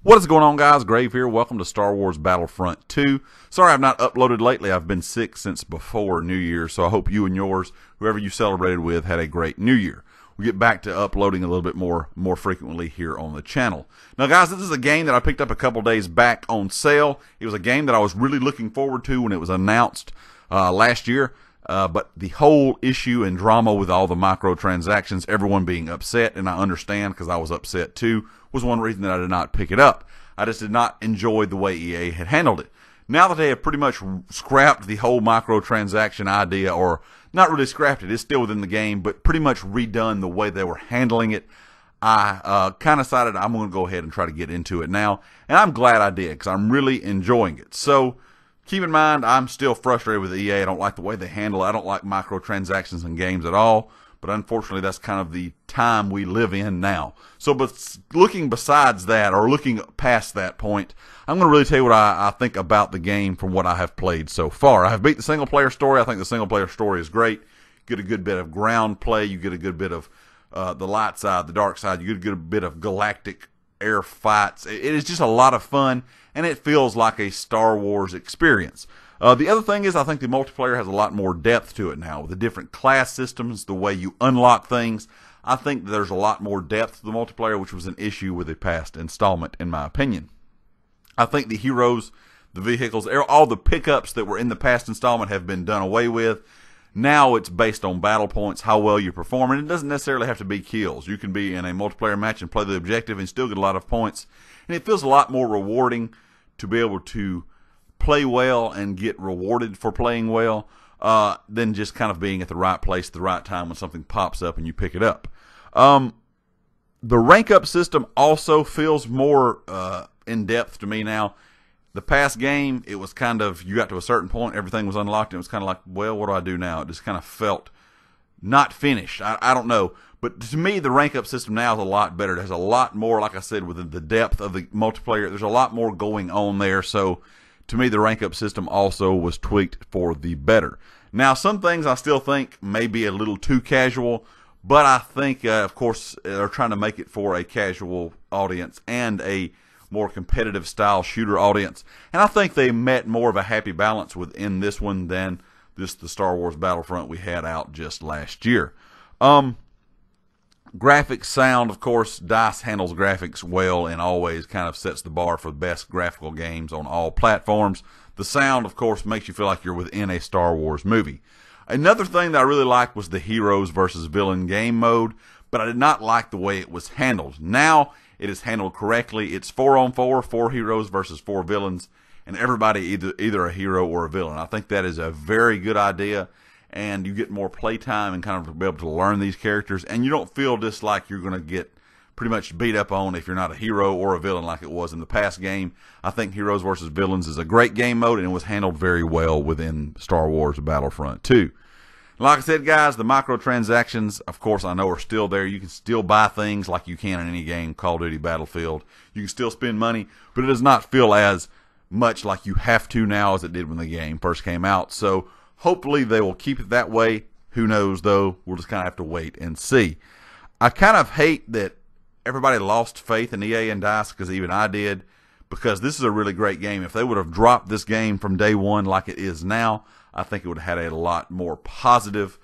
What is going on, guys? Grave here. Welcome to Star Wars Battlefront 2. Sorry I've not uploaded lately. I've been sick since before New Year, so I hope you and yours, whoever you celebrated with, had a great New Year. We'll get back to uploading a little bit more frequently here on the channel. Now, guys, this is a game that I picked up a couple days back on sale. It was a game that I was really looking forward to when it was announced last year. But the whole issue and drama with all the microtransactions, everyone being upset, and I understand because I was upset too, was one reason that I did not pick it up. I just did not enjoy the way EA had handled it. Now that they have pretty much scrapped the whole microtransaction idea, or not really scrapped it, it's still within the game, but pretty much redone the way they were handling it, I kind of decided I'm going to go ahead and try to get into it now. And I'm glad I did because I'm really enjoying it. So keep in mind, I'm still frustrated with EA. I don't like the way they handle it. I don't like microtransactions in games at all. But unfortunately, that's kind of the time we live in now. So, but looking besides that, or looking past that point, I'm going to really tell you what I think about the game from what I have played so far. I have beat the single-player story. I think the single-player story is great. You get a good bit of ground play. You get a good bit of the light side, the dark side. You get a good bit of galactic air fights. It is just a lot of fun, and it feels like a Star Wars experience. The other thing is I think the multiplayer has a lot more depth to it now. With the different class systems, the way you unlock things, I think there's a lot more depth to the multiplayer, which was an issue with the past installment, in my opinion. I think the heroes, the vehicles, all the pickups that were in the past installment have been done away with. Now it's based on battle points, how well you perform, and it doesn't necessarily have to be kills. You can be in a multiplayer match and play the objective and still get a lot of points. And it feels a lot more rewarding to be able to play well and get rewarded for playing well than just kind of being at the right place at the right time when something pops up and you pick it up. The rank up system also feels more in depth to me now. The past game, it was kind of, you got to a certain point, everything was unlocked, and it was kind of like, well, what do I do now? It just kind of felt not finished. I don't know. But to me, the rank up system now is a lot better. It has a lot more, like I said, with the depth of the multiplayer. There's a lot more going on there. So to me, the rank up system also was tweaked for the better. Now, some things I still think may be a little too casual, but I think, of course, they're trying to make it for a casual audience and a more competitive style shooter audience. And I think they met more of a happy balance within this one than just the Star Wars Battlefront we had out just last year. Graphics, sound, of course, DICE handles graphics well and always kind of sets the bar for the best graphical games on all platforms. The sound, of course, makes you feel like you're within a Star Wars movie. Another thing that I really liked was the heroes versus villain game mode, but I did not like the way it was handled. Now it is handled correctly. It's 4-on-4, 4 heroes versus 4 villains, and everybody either a hero or a villain. I think that is a very good idea. And you get more playtime and kind of be able to learn these characters. And you don't feel just like you're going to get pretty much beat up on if you're not a hero or a villain like it was in the past game. I think Heroes versus Villains is a great game mode, and it was handled very well within Star Wars Battlefront 2. Like I said, guys, the microtransactions, of course, I know are still there. You can still buy things like you can in any game, Call of Duty, Battlefield. You can still spend money, but it does not feel as much like you have to now as it did when the game first came out. So hopefully they will keep it that way. Who knows, though? We'll just kind of have to wait and see. I kind of hate that everybody lost faith in EA and DICE, because even I did, because this is a really great game. If they would have dropped this game from day one like it is now, I think it would have had a lot more positive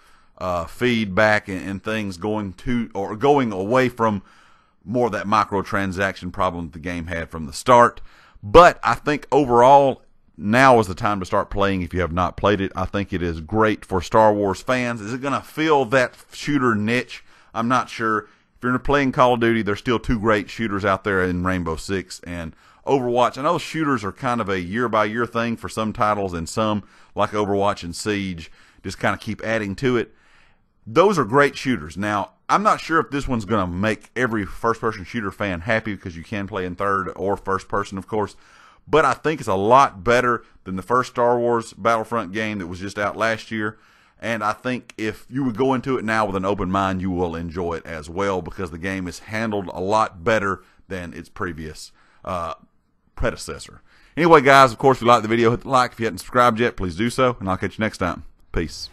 feedback and things going away from more of that microtransaction problem that the game had from the start. But I think overall, now is the time to start playing if you have not played it. I think it is great for Star Wars fans. Is it going to fill that shooter niche? I'm not sure. If you're playing Call of Duty, there's still 2 great shooters out there in Rainbow Six and Overwatch. I know shooters are kind of a year-by-year thing for some titles, and some, like Overwatch and Siege, just kind of keep adding to it. Those are great shooters. Now, I'm not sure if this one's going to make every first-person shooter fan happy, because you can play in third or first-person, of course. But I think it's a lot better than the first Star Wars Battlefront game that was just out last year. And I think if you would go into it now with an open mind, you will enjoy it as well, because the game is handled a lot better than its previous predecessor. Anyway, guys, of course, if you liked the video, hit the like. If you haven't subscribed yet, please do so, and I'll catch you next time. Peace.